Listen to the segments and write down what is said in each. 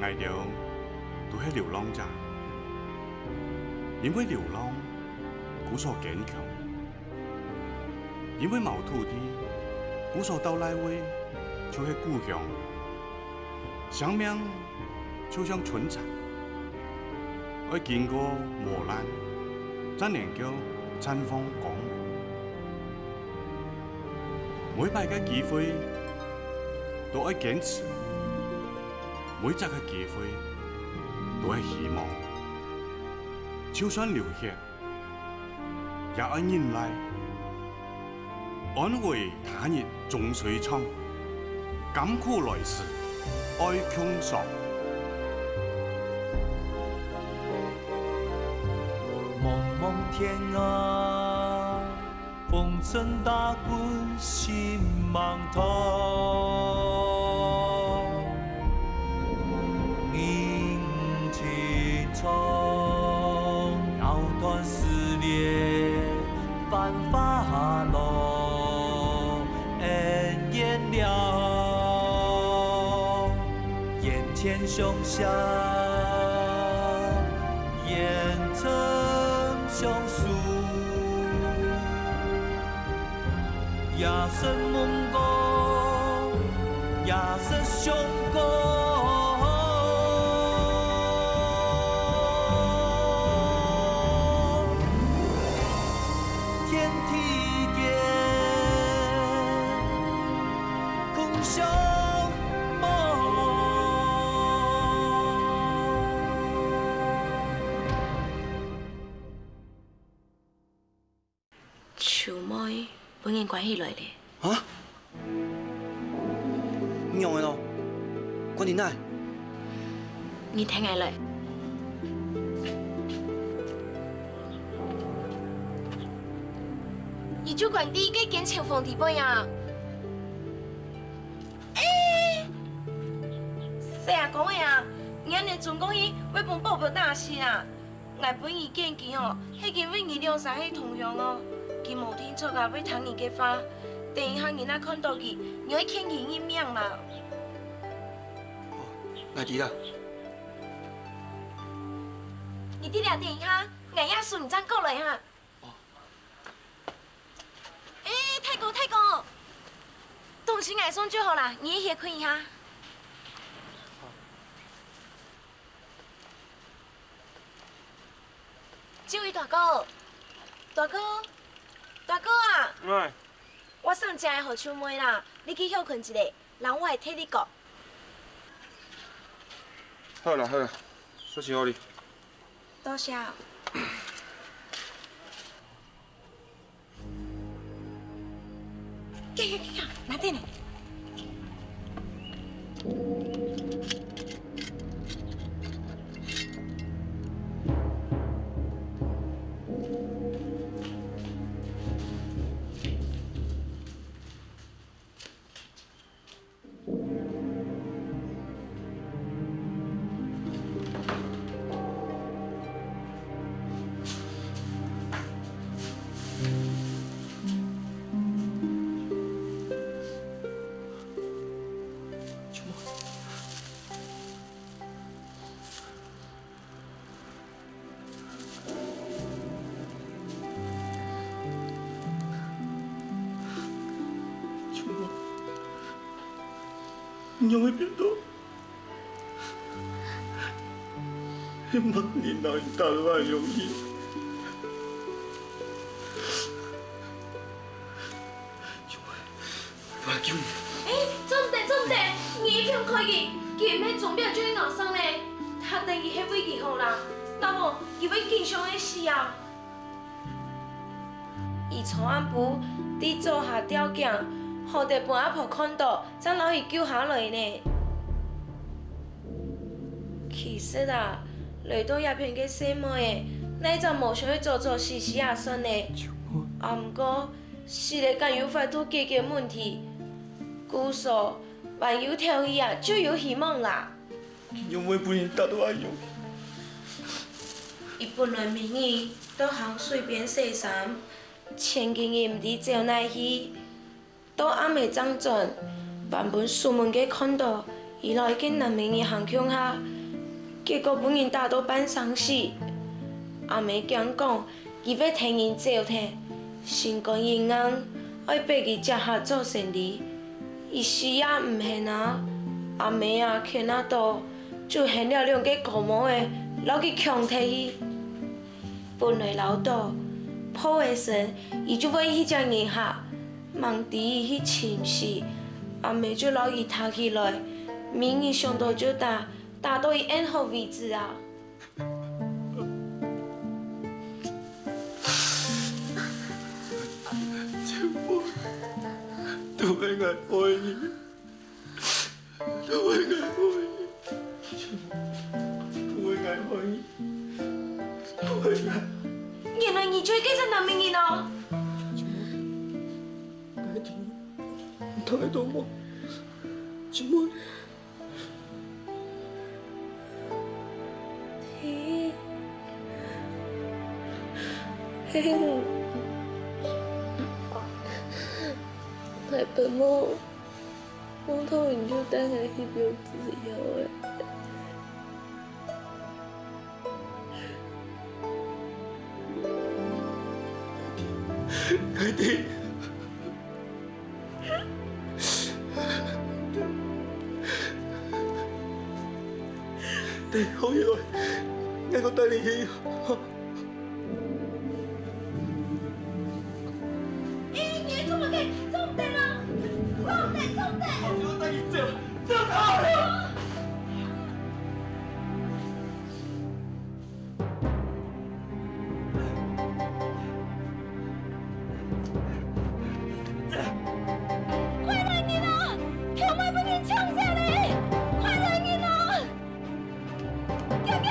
挨着都是流浪者，因为流浪，故所坚强；因为冇土地，故所到来位就是故乡。生命就像春蚕，要经过磨难，才能够绽放光芒。每摆嘅机会都要坚持。 每一个机会都系希望，就算流血，也要忍耐，安慰他人总水长，甘苦来时爱强爽。茫茫天涯，风尘打滚，心茫茫。 藕断丝连，繁华落，恩怨了，眼前凶相，眼成凶数，夜深梦过，夜深凶过。 秋妹本人关起来咧。啊？你用的咯？关你奶？你听下来。伊主管第一个跟秋风地本呀。细阿讲的啊，俺的总讲伊要帮报表大事啊，俺本意见见哦，迄间永义两三迄同乡哦。 佢无听错啊，要谈你嘅话，等一下人家看到佢，你会欠佢一命啦。哦，来知啦。你得了等一下，俺也顺站过来哈。哦。哎，太公，东西俺送就好啦，你也看一下。这位大哥，大哥。 大哥啊！喂，我送食的给秋妹啦，你去休困一下，人我会替你顾。好啦，小心好你。多谢。给，拿点呢。你用的变多，希望你能打得完容易。我来救你。哎，总得，你一定可以，佢唔系总表就去硬伤呢，他等于迄位记号啦，那么佢要经常的死啊。伊从安部伫做下条件。 好在帮阿婆看到，才老伊救下来呢。其实啊，累到也骗个细妹的，咱就无想去做死死啊算呢。啊，不过是咧敢有法度解决问题。故说万有条件啊，就有希望啦。因为不能打到阿勇。伊本来名义都行随便洗衫，千金伊唔伫招来去。 到暗暝张转，万本书门嘅看到，伊来跟男明伊行乡下，结果本人打到办丧事，阿妹讲伊要替人走退，心肝阴硬，爱爬去食下做生意，伊死也唔现啊！阿妹啊，去那度就现了2个古毛的，留去强摕去。本来老大抱的神，伊就为迄只银客，望伫伊迄亲事，阿妹就留伊读起来，明日上到就打到伊咽喉为止啊！都会爱爱你，都会爱爱你，都会爱爱你，都会爱。原来你追嘅是男明人哦！爱听，都会懂我，怎么？嘿，嘿。係本夢，夢到完就等係翕表自由嘅。愛弟，弟好嘢來，嗌我帶你去。你怎麼嘅？中地啦！中地！我帶你走，走開啦！快來人啊！強妹俾人搶死你！快來人啊！強強，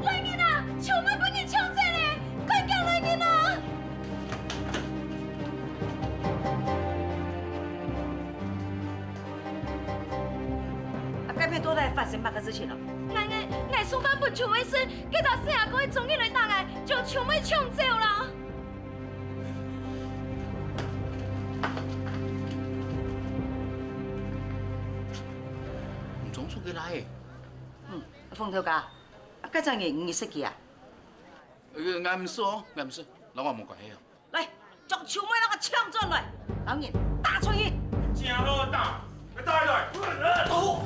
來人啊！強妹俾人搶死你！快叫來人啊！改变都在发生乜嘅事情咯？我上班不搶衛生，結果四下個總經理打來，將搶妹搶走啦！唔總出去來。風頭家，家陣嘢唔識嘅啊？我唔是哦，我唔是，老我冇關係啊。嚟，將搶妹那個搶咗來，老人打出去。真好打，你打來。好。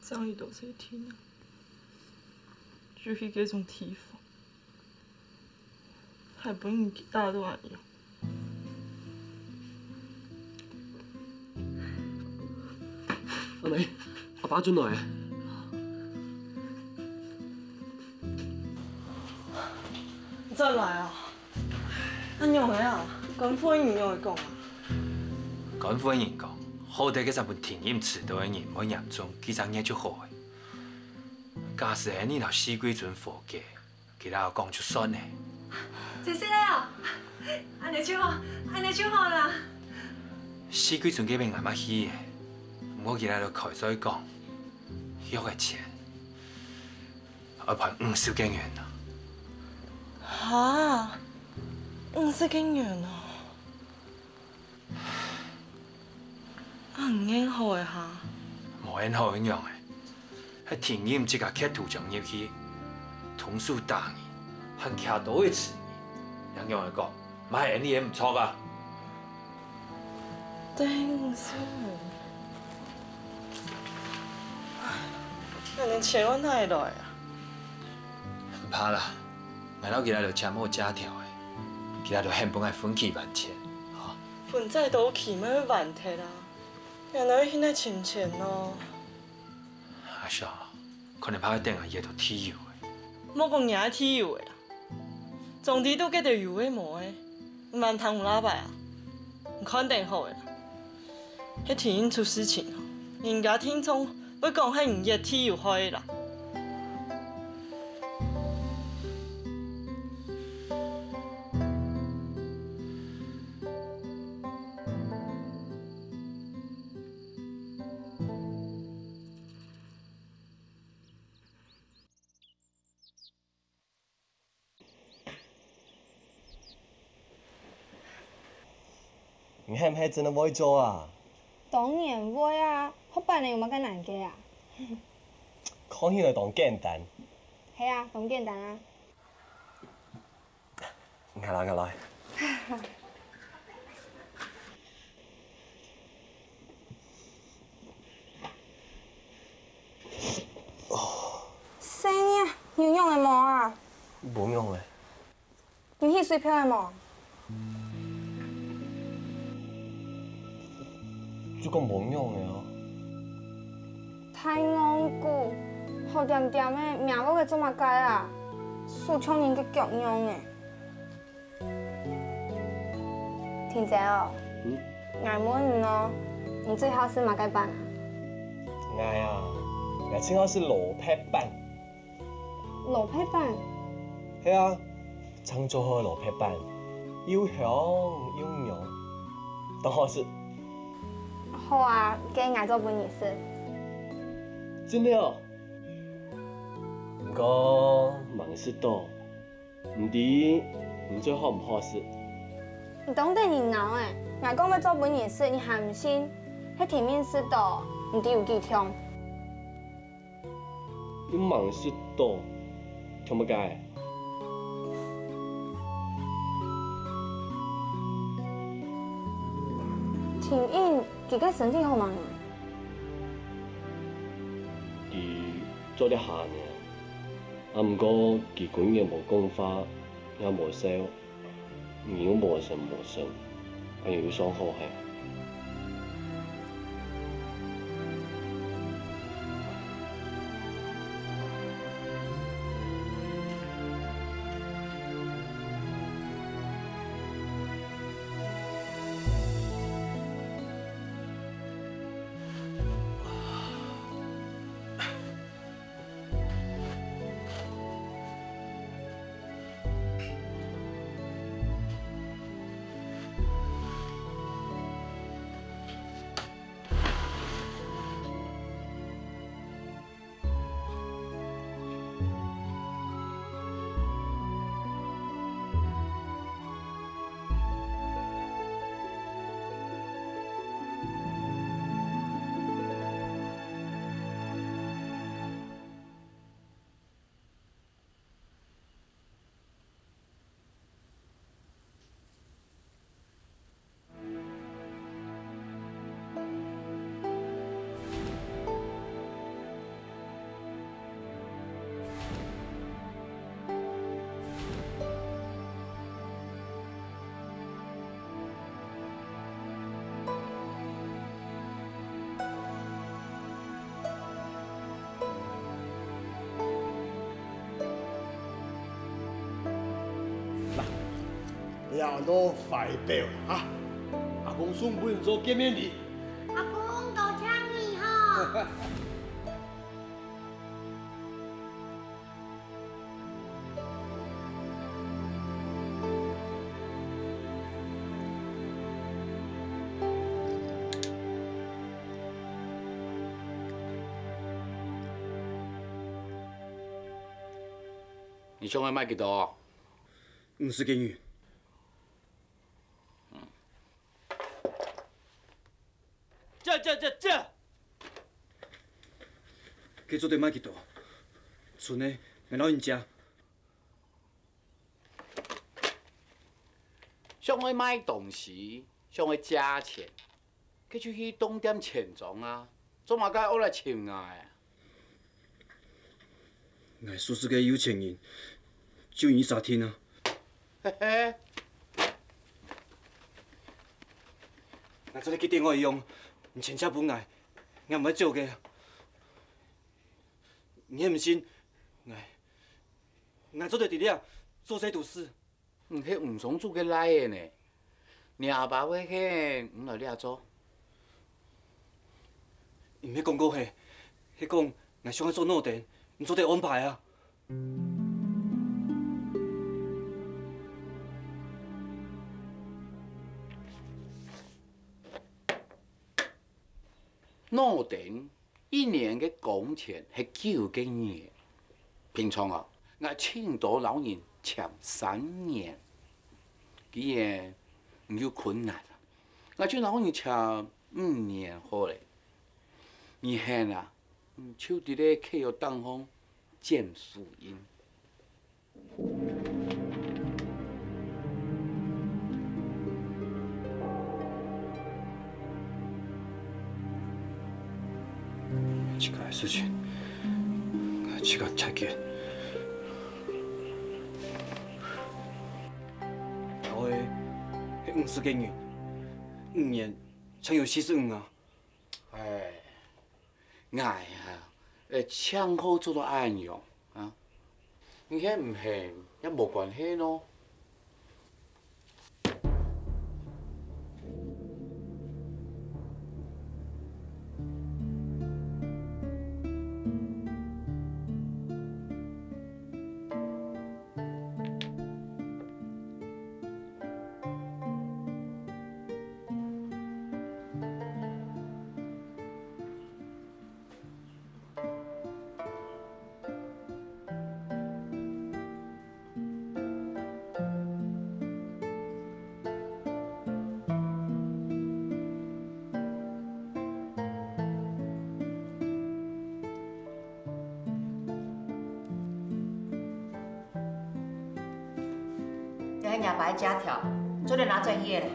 张伊都在听啊，就是这种地方，还不用大都安样。阿美，阿爸转來。再来啊！安用的啊，官方人用会讲啊。官方人讲，好歹嘅一本田音遲到嘅人，冇嚴重，幾張嘢就好嘅。假使係你頭死鬼陣火嘅，其他講就算咧。謝謝你啊！安尼就好，安尼就好啦。死鬼陣嗰邊啱啱起嘅，我其他就開再講，約嘅錢，我賠50幾元啊。哈，50幾元啊！唔應好嘅哈。冇應好咁樣嘅，係田音即個劇圖上入去，同數大年，係劇到嘅詞語，樣樣嚟講，買人啲嘢唔錯噶。頂死！那你錢我哪裡來啊？唔怕啦。我老其他就簽好假條嘅，其他就現本係分期還錢，嚇。分再多期咪要還鐵啦，原來現在錢錢咯。阿少，可能怕佢等下嘢到天油嘅。莫講嘢天油嘅啦，總之都幾條油嘅冇嘅，唔係貪有喇叭啊，唔肯定好嘅啦。迄天因出事情，人家聽眾要講係唔熱天油開嘅啦。你係唔係真係會做啊？當然會啊，好辦你有冇咁難嘅啊？講起來當簡單。係啊，咁簡單啊。我來。生啊，要用嘅冇啊？冇用嘅。要去水漂嘅冇？這個冇用嘅哦。太戇固，好掂掂嘅，命我嘅做乜解啊？蘇昌人嘅腳用嘅。婷姐哦，捱滿咯，你最好是乜解辦啊？我最好是羅劈板。羅劈板？係啊，唱做好羅劈板，又香又濃，當好是。好啊，給捱做本意思。真的哦。不過忙事多，唔知你最好唔好事。你當得你鬧誒，捱講要做本意思，你還唔信？喺田面事多，唔知有幾痛。你忙事多，聽乜解？田英，佢嘅身體好嗎？佢做得下呢，不過佢管嘅無功法，也無燒，苗無神無神，還有雙好係。也都快表啦哈。阿公顺便做见面礼。阿公多请你哈。你想要买几多？50斤元。这，给做对买几多？剩的免老人食。想要买东西，想要加钱，佮就去东店钱庄啊，做嘛该我来请啊？我叔叔个有钱人，就愿意3天啊。嘿嘿。我做你去电话用，唔请车本来，我唔爱做个。你唔信？我做对伫了，做这赌事。迄吴松主个来的呢，你阿爸话迄唔来了做。唔迄讲过迄讲我想要做诺电，唔做得安排啊。诺电1年嘅工钱系9个月，平常啊，我请多老人签3年，既然唔有困难啊，我请老人签5年好咧。你现啊，手伫咧契约当中见输赢。这个事情，我这个拆解。头的迄50斤元，5年才有45啊。哎，我啊，抢好做到安样啊？你遐唔系也无关系咯。要迄牙白加条，做点拿转业嘞。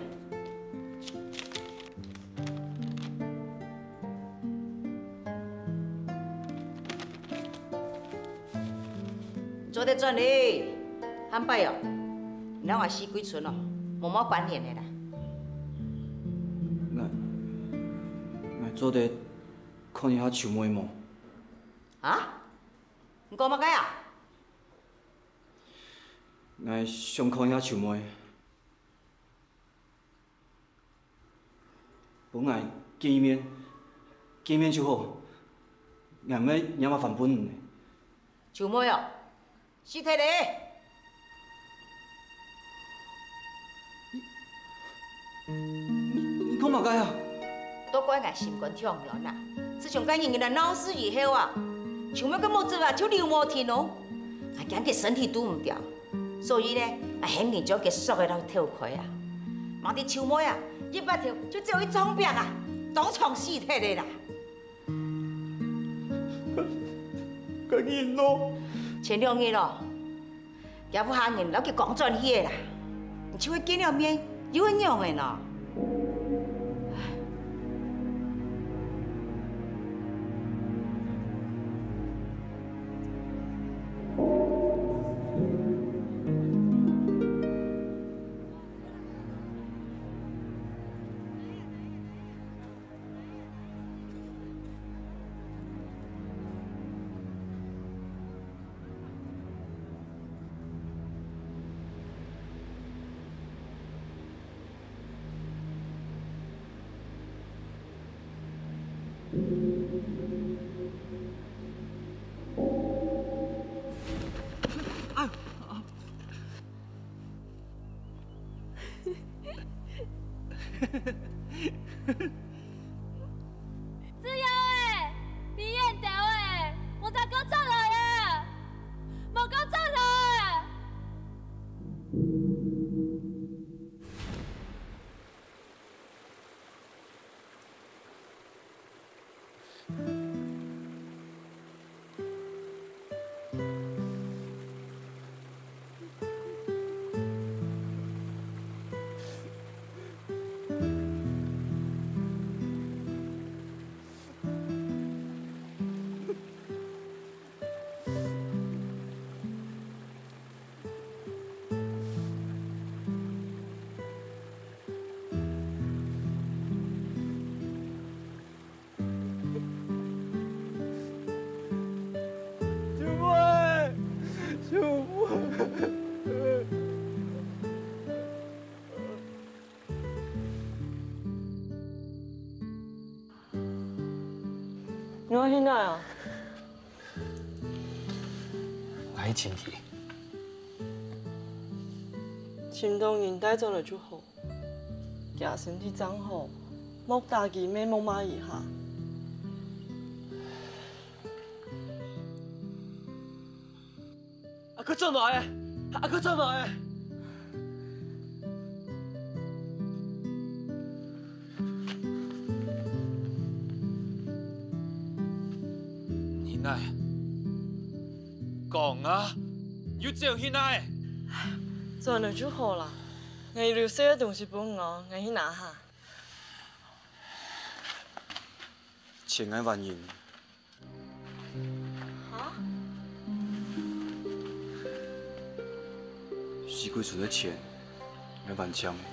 做点转哩，汉拜哦，咱话死几寸哦，冇冇翻脸的啦。我做得看你遐树妹么？啊？你讲乜解啊？我想看遐树妹，本来见面就好，我唔要惹麻烦本人。树妹哦，尸体嘞？你讲嘛解啊？都怪我心肝跳苗啦！自从跟人的闹事以后啊，树妹个母子啊就流毛天哦，啊惊佢身体拄唔掉。所以呢，啊，很严将给缩个到跳开啊！望啲树妹啊，一把跳就只有一张病啊，当场死体的啦。个人咯，前2日咯，也不下人老去讲转去啦，就会见了面又会样的呢。我现在啊，我喺前期，行动人带做了就好，家身体长好，莫打机咩莫骂一下。阿哥做乜嘢？阿哥做乜嘢？现在讲啊，要照现在。做了就好啦，我留些东西给我，我去拿下。钱爱还人。哈？四季厝的钱要还枪的。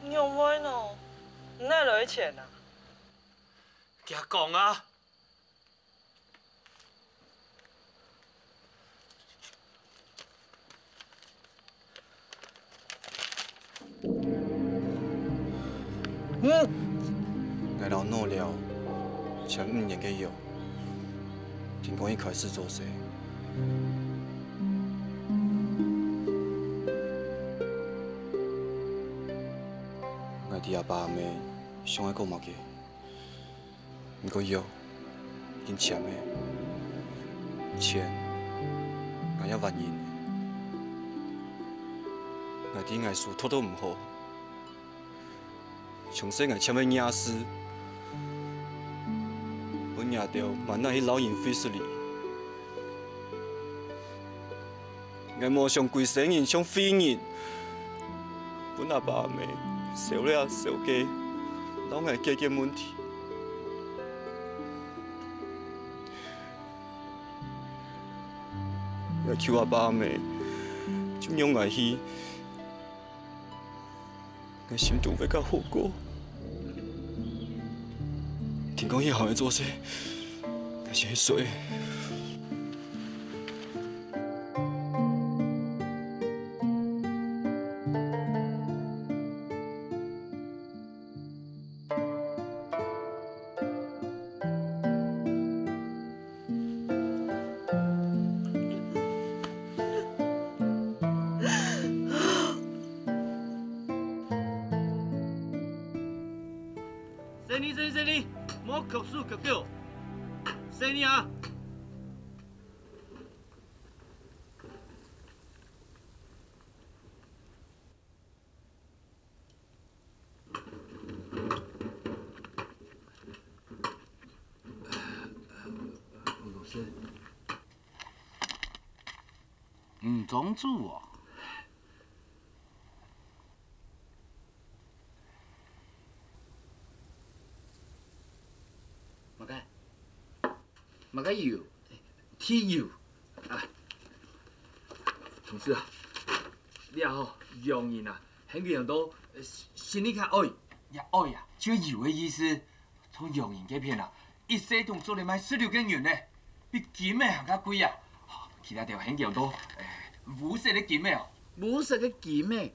你有买喏？你哪来钱啊？惊讲啊！我老努了，前5年嘅药，听讲伊开始做事。我哋阿爸阿妹想爱购物嘅，不过药已经签嘅，钱我要还人。我啲艺术拖都唔好。从细个签的雅思，我拿到万那迄老人费斯里，我摸上规生人像废人，本阿爸阿妹烧了烧家，老爱解决问题。我求阿爸阿妹，就让我去。我心肚要较好过，听讲伊后会做事，但是迄水。生你，莫曲数曲调，生你啊！老师，唔装住哦。马个油，铁油啊！同事啊，你也好洋人啊，很多人都心里较爱，也爱啊，就油的意思。从洋人这边啊，一些动作嚟卖16斤元呢，比金的还较贵啊！其他条很多人都5色的金的哦，5色的金的，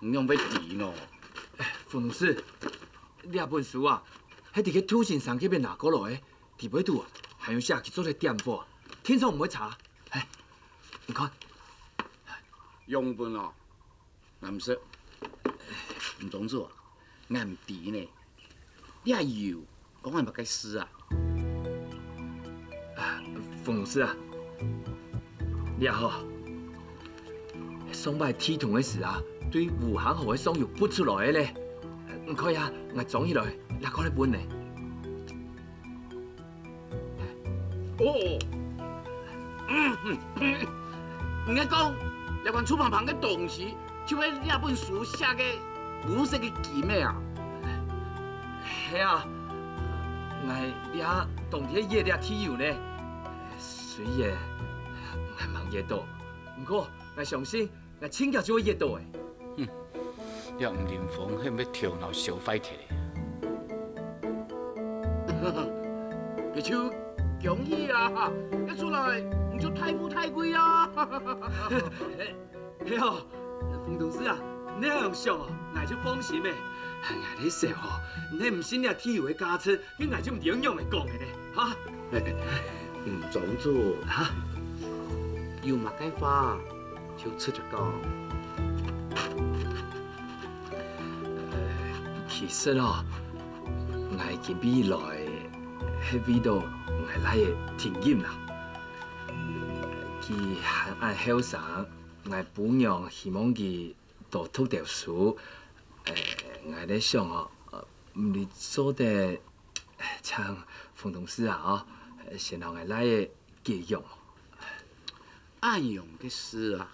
唔用要钱咯。傅老师，你啊本书啊，喺伫个土城上这边拿过来的。伫尾度啊，还用写去做个点货，天窗唔会查。哎，你看，用本哦，我唔识，唔装作，我唔知呢。你还有讲我唔该死啊？冯老师啊，你也好，上摆天同的事啊，对武行号的双肉不出来的咧，唔可以啊，我装起来，你讲你本呢？哦，唔係講你款出版棚嘅東西，就係呢本書寫嘅5色嘅字咩啊？係啊，我你啊當天熱了天油呢，雖然我忙熱到，不過我相信我請教就會熱到嘅。你唔連風，係咪頭腦小廢鐵嘅？就。容易啊！一出來唔就太富太貴啊！係啊，馮同事啊，你係用上啊，我就放心嘅。俺咧说吼，你唔信了体育的加持，你俺种营养会讲的呢，哈？庄主，哈，有乜嘅话就直接讲。其实哦，我今比来喺味道，我来嘅甜饮啦。佢还爱后生，我本娘希望佢多读条书。我咧想哦，唔你做得像冯同事啊哦，先让我来嘅寄养。按用嘅事啊，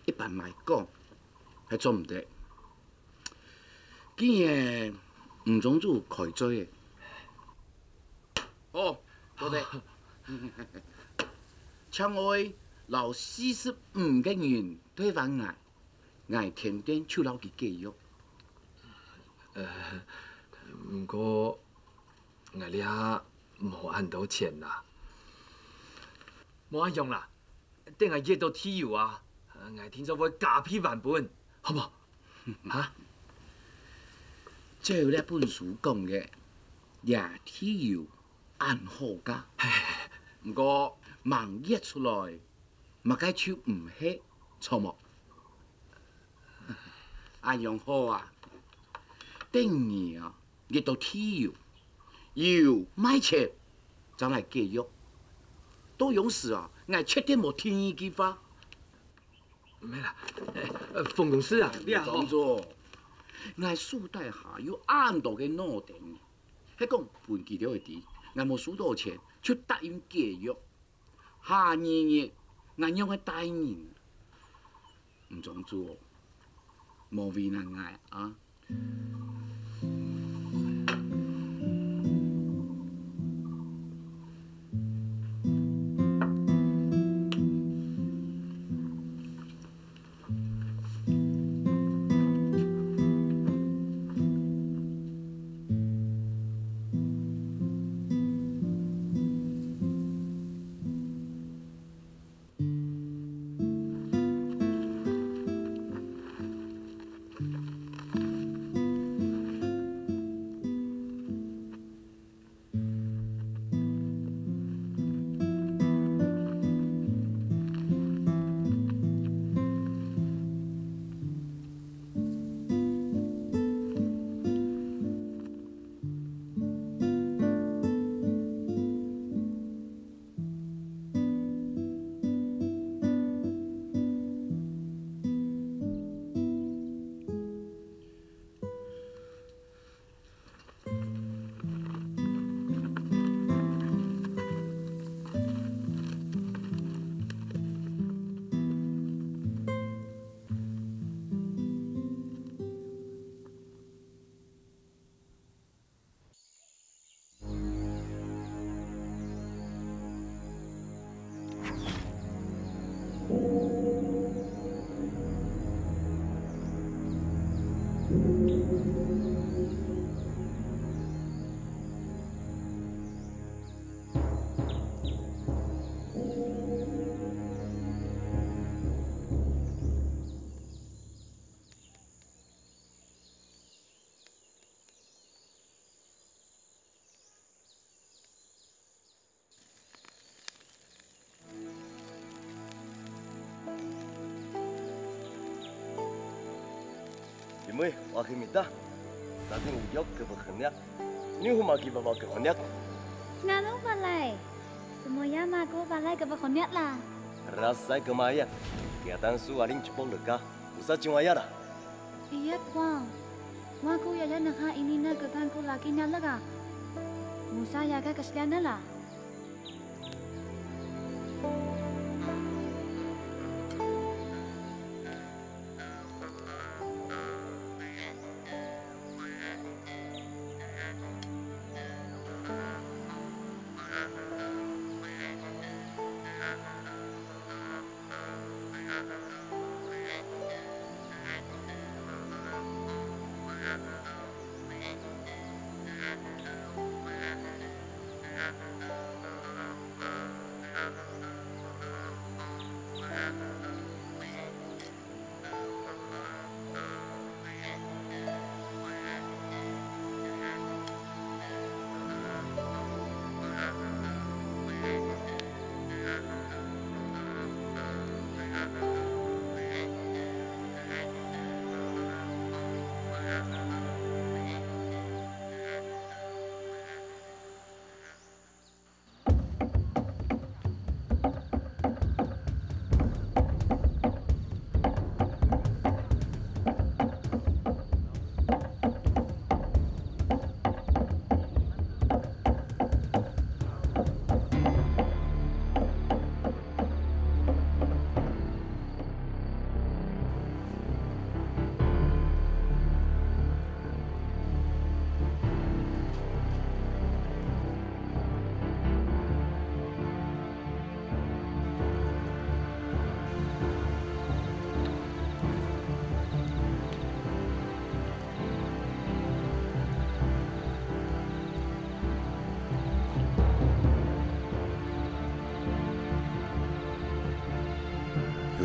一般来讲系做唔得。既然吴庄主开做嘅，哦，多得。请我留45个人对翻我天天手留佢寄养。不过我俩冇按到钱啦，冇按用啦。等下约到体育啊，我听说会加批版本，好唔好？啊？照呢本书讲嘅，也体育按好噶。不过盲约出来，嘛该手唔黑，错冇？按用好啊！等年啊，约到体育，又买钱，再来继续。都勇士啊，我确定冇天意计划。没啦，冯董事啊，你好。庄主，我书底下有暗道嘅脑定，迄讲分期了会知，我冇输到钱，就答应继续。下年日我用去答应，唔庄主，冇为难我啊。因为我去米达，啥子无药可不很了，你会嘛给爸爸给很了。Ngano balai? Semuanya aku balai ke bakonyat lah. Rasa kemayan, kegiatan su aling cepol lega, usah cuma ya lah. Iya tuang, aku ya nak ini nak kekanku lagi nyalaga. Musa ya ke kesian lah.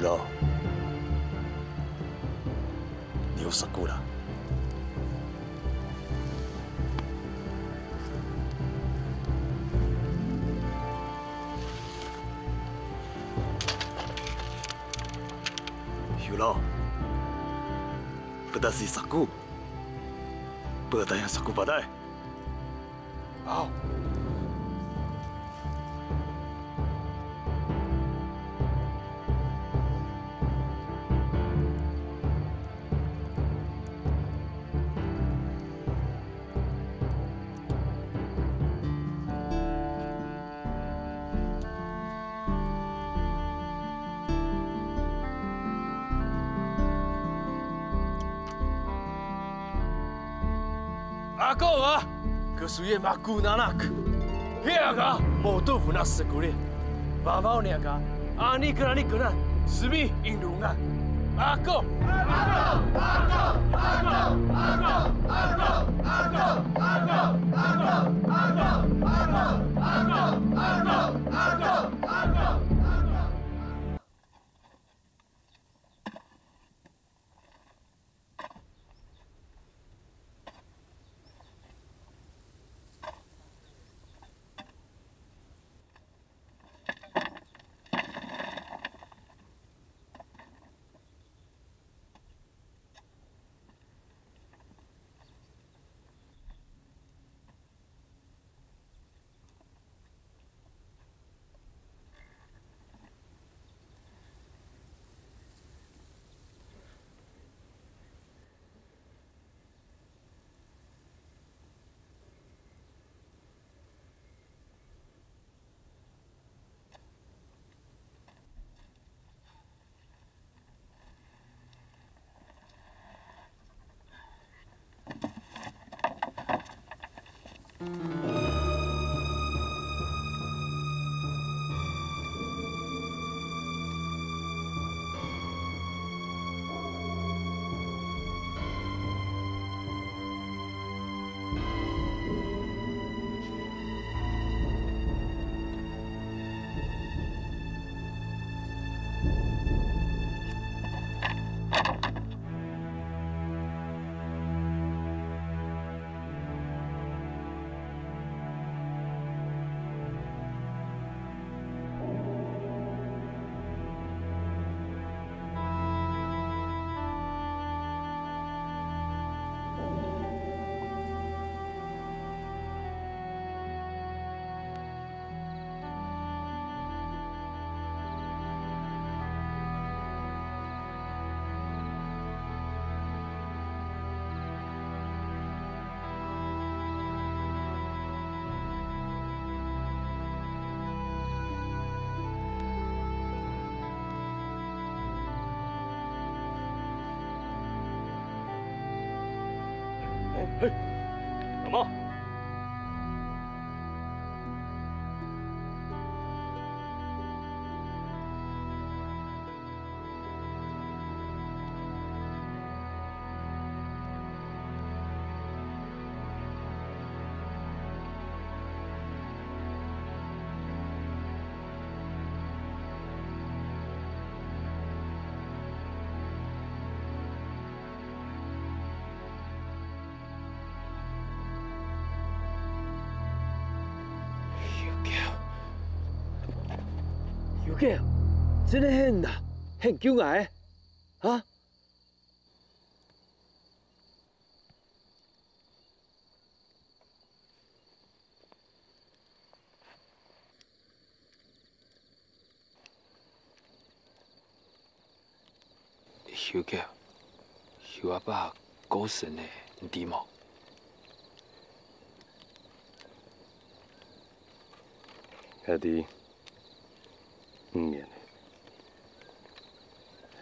老，你有杀过啦？有老，不但是杀过，不但要杀过把带。好。 阿哥啊，可属于马古纳纳克，那个毛豆腐那死骨哩，爸爸那个阿尼克那尼克那，是咪印度啊？阿哥，阿哥，阿哥，阿哥，阿哥，阿哥，阿哥，阿哥，阿哥，阿哥，阿哥，阿哥，阿哥，阿哥，阿哥。 嘿，什么？有个，真的很呐，很骄傲的，啊！有个，有阿爸高神的，你知冇？兄弟。 5年，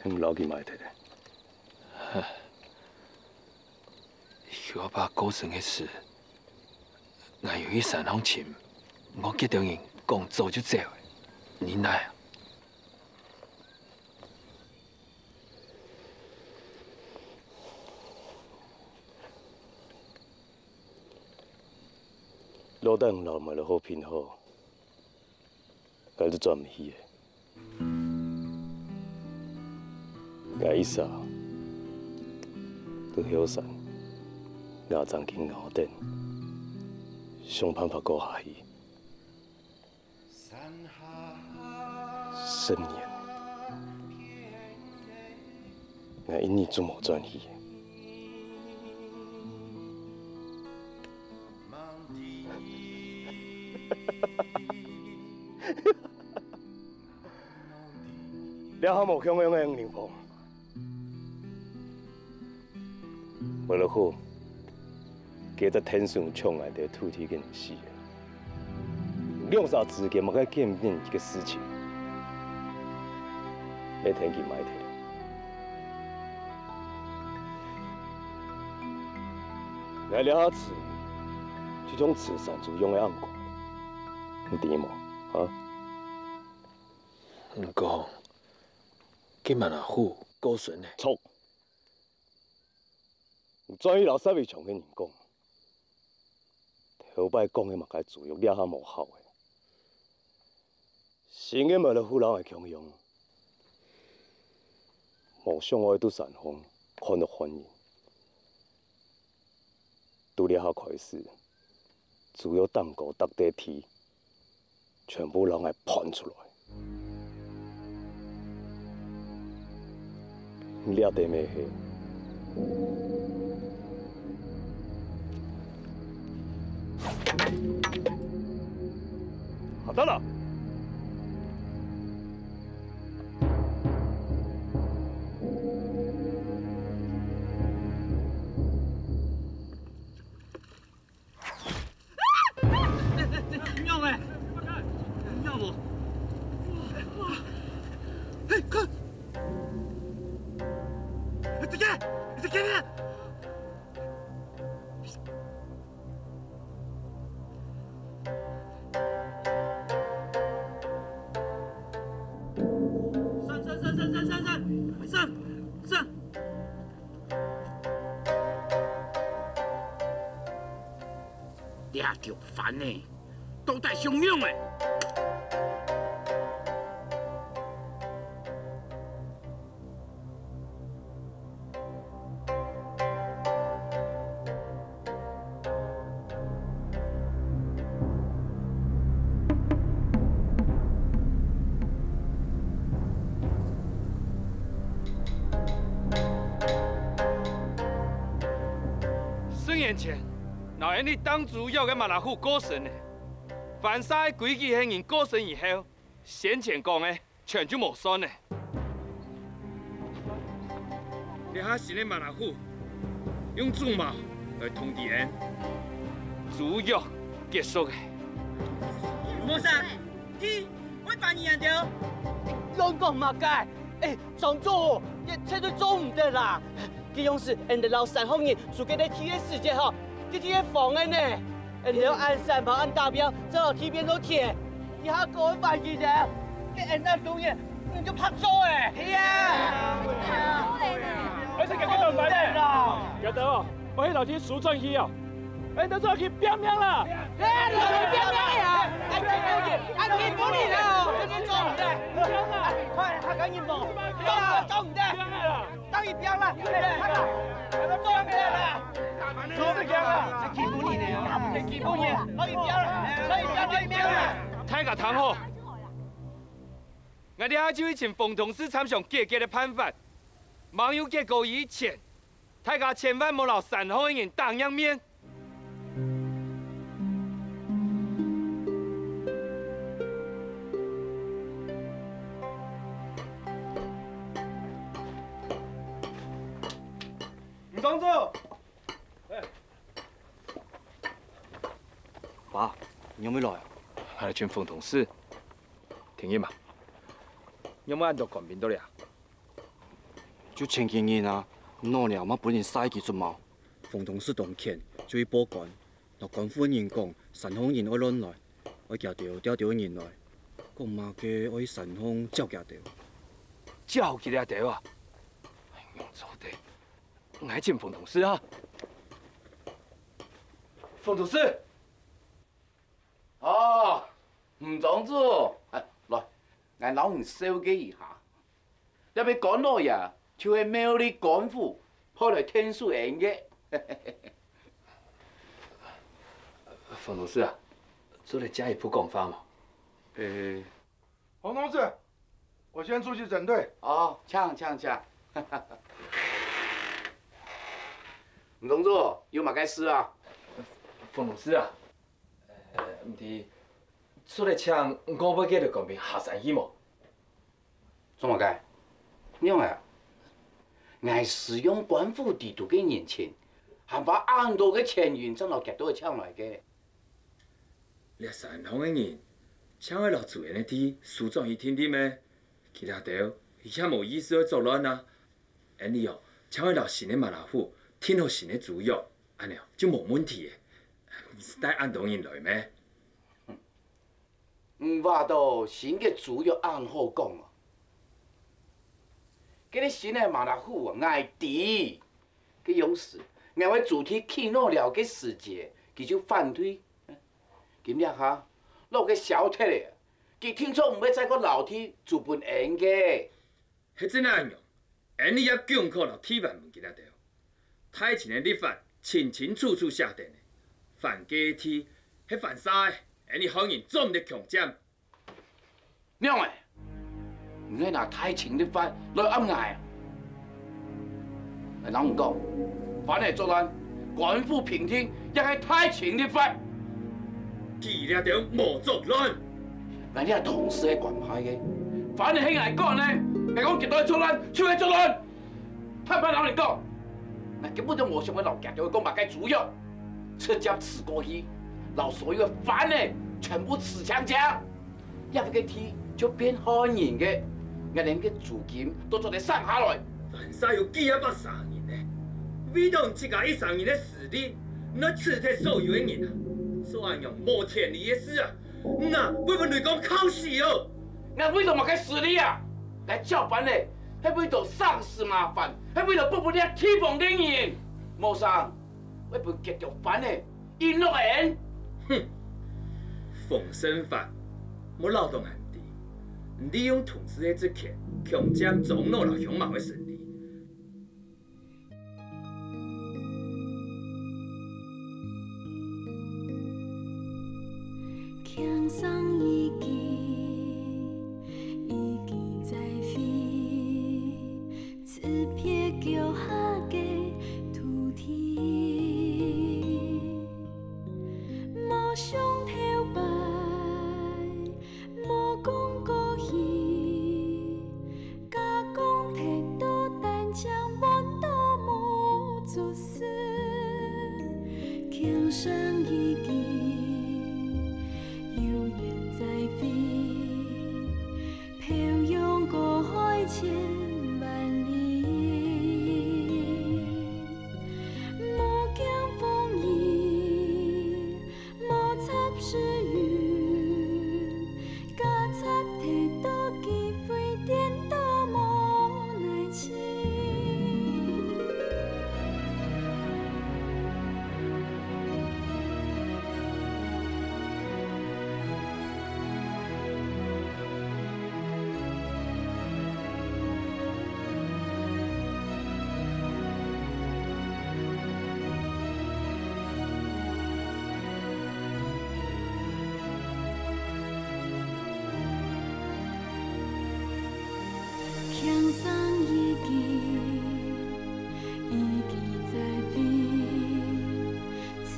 很老去买的。有阿爸高神的事，我有去山上寻，我决定讲走就走的，你奈啊？老等老买了好品好，该是赚唔起的。我意思啊，去后山，牙长去咬顶，想办法过下去。10年，我一年做无转去。了后无向阳的黄灵峰，为了好，加在天上冲来的土地跟死的，两啥之间嘛该见面一个事情，要天气买提。来了下次，这种慈善就用的暗管，你知无？啊？不过。去万那虎高顺呢？错！有专业老师未常跟人讲，头摆讲的嘛该自由了下无效的，新的万那虎人会强用，无想我拄善风，看到反应，拄了下开始，自由蛋糕搭地铁，全部人会喷出来。了地没黑，好的了。尿哎，尿不？哇！嘿，看。这个呢？上！俩就烦呢，都带凶用哎。年前，老爷你当初要给马拉虎过身呢，犯啥规矩行人过身以后，先前讲的全就无算呢。你下新的马拉虎用猪毛来通知人，租约结束的。冇啥，你我办你样掉，乱讲嘛该，庄主，一切都做唔得啦。 佢用是人哋老山方人做嘅啲天嘅世界嗬，啲天嘅防嘅呢，人哋要按山旁按大标，走到天边都贴，以後各位辦事嘅，啲人那東嘢你就拍咗誒，係啊，而且佢今日唔係啦，記得哦，我喺頭先數轉去哦，到最後佢變命啦，你變命呀？按基本嚟啦，你做唔得，快下緊業務，做唔得。 當然變啦，做咩啦？做咩啦？係基本嘢嚟啊！係基本嘢，可以變啦，可以變啦！太個談好，我哋下就會請馮同事參詳解決的辦法。網友結果以前，大家千萬莫留山後的人當樣面。 庄主，爸，你有冇來啊？係嚟見馮同事。停一嘛，有冇按到趕邊到嚟啊？就前幾年啊，攞了嘛本人嘥幾隻毛，馮同事當權就去報官，落官府人講神風人愛亂來，我夾到掉掉人來，講嘛嘅愛神風照夾到，照佢哋掉啊！用錯地。 我來見馮同事啊！馮同事，哦，吳莊主，來，我老人收機一下。入邊講落呀，就是庙里官府派来天数演的。冯同事啊，做了加一铺讲法嘛？洪同志，我先出去整队。哦，请。吴同志，有嘛该事啊？冯同事啊，唔是，做了请我要记得公平下山去么？怎么解？因为我使用官府地图嘅年钱，还把按多嘅钱元真落夹到去抢来嘅。你山行嘅人，抢喺落自然嘅天，树状去天点咩？其他条而且无意思去作乱啊！安尼哦，抢喺落新嘅马老虎，天好新嘅猪肉，安尼哦就冇问题嘅。你是带按同人来咩？唔话到新嘅猪肉按好讲啊！嗰啲新嘅马老虎啊，爱敌嘅勇士，爱为主题起诺了嘅时节，佢就反对。今日哈，落个小铁咧，佢听说唔要再个老天做本演嘅。迄真安样？演你也强靠了体范门其他条，太前嘅立法清清楚楚写定嘅，犯假天，迄犯啥嘅？演你好人做唔得强占。娘诶，唔该拿太前立法来暗挨啊！人唔讲，反嚟作乱，官府平天也系太前立法。记了条无作乱，人哋系同事嘅quyền派嘅，反而喺外國人咧，係講極度作亂，超係作亂。聽翻老人講，嗱根本就冇想去留夾咗去講白雞主肉，直接刺過去，留所有嘅犯咧全部刺槍槍，一個天就變漢人嘅，我連嘅租金都做得上下來。犯啥有幾100殺人呢？為到這個100人嘅死力，那刺退所有嘅人啊！所按用無天理嘅事啊！那會唔會嚟講考試哦？我為到嘛該死你啊！來照辦咧，係為到喪事麻煩，係為到不你提防的人，冇上，會唔會結咗犯咧？應落人。哼！奉身法，冇勞動人哋，利用同事嘅職權，強占總路來向謀嘅勝利。輕鬆一記，一記在飛，此撇腳下嘅土地，無想頭擺，無講過去，假講踢到單槍滿到無做事，輕鬆一記。在飛，飄揚過海千萬里，無驚風雨，無插時雨，假插鐵道機會顛倒無奈情。輕鬆一記，一記在飛，此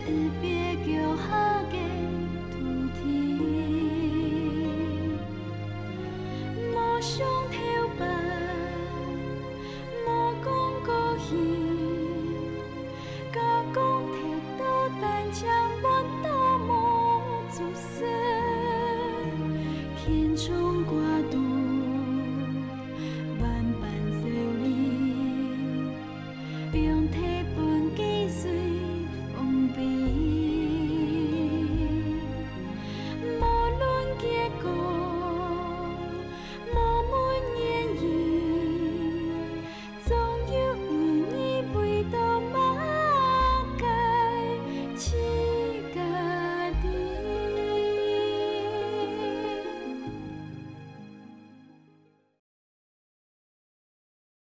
別腳下嘅土地，無想頭擺，無講過去，假講踢到單槍滿到無做事，天中。